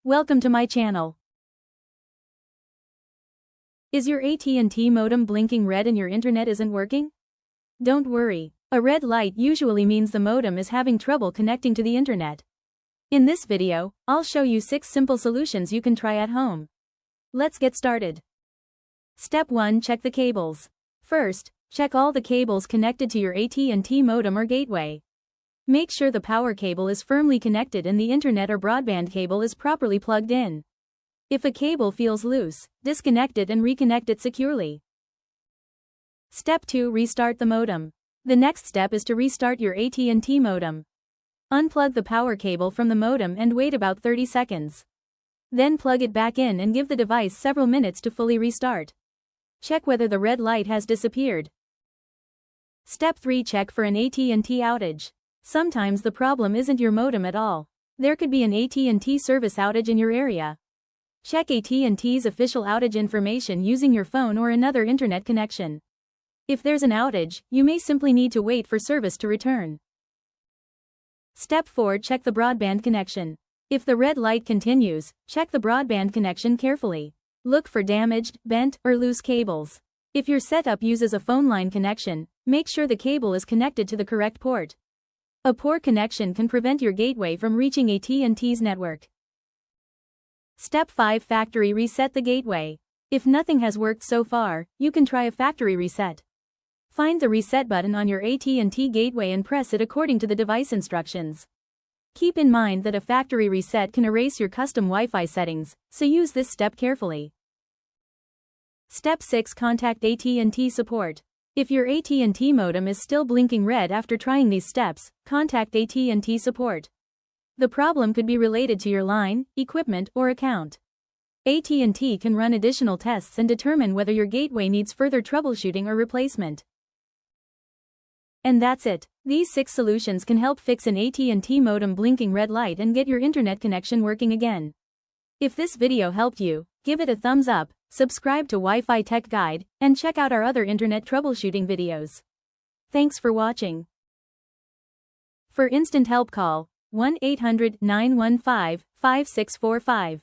Welcome to my channel. Is your AT&T modem blinking red and your internet isn't working? Don't worry. A red light usually means the modem is having trouble connecting to the internet. In this video, I'll show you 6 simple solutions you can try at home. Let's get started. Step 1. Check the cables. First, check all the cables connected to your AT&T modem or gateway. Make sure the power cable is firmly connected and the internet or broadband cable is properly plugged in. If a cable feels loose, disconnect it and reconnect it securely. Step 2. Restart the modem. The next step is to restart your AT&T modem. Unplug the power cable from the modem and wait about 30 seconds. Then plug it back in and give the device several minutes to fully restart. Check whether the red light has disappeared. Step 3. Check for an AT&T outage. Sometimes the problem isn't your modem at all. There could be an AT&T service outage in your area. Check AT&T's official outage information using your phone or another internet connection. If there's an outage, you may simply need to wait for service to return. Step 4. Check the broadband connection. If the red light continues, check the broadband connection carefully. Look for damaged, bent, or loose cables. If your setup uses a phone line connection, make sure the cable is connected to the correct port. A poor connection can prevent your gateway from reaching AT&T's network. Step 5. Factory reset the gateway. If nothing has worked so far, you can try a factory reset. Find the reset button on your AT&T gateway and press it according to the device instructions. Keep in mind that a factory reset can erase your custom Wi-Fi settings, so use this step carefully. Step 6. Contact AT&T support. If your AT&T modem is still blinking red after trying these steps, contact AT&T support. The problem could be related to your line, equipment, or account. AT&T can run additional tests and determine whether your gateway needs further troubleshooting or replacement. And that's it. These 6 solutions can help fix an AT&T modem blinking red light and get your internet connection working again. If this video helped you, give it a thumbs up, subscribe to Wi-Fi Tech Guide, and check out our other internet troubleshooting videos. Thanks for watching. For instant help call 1-800-915-5645.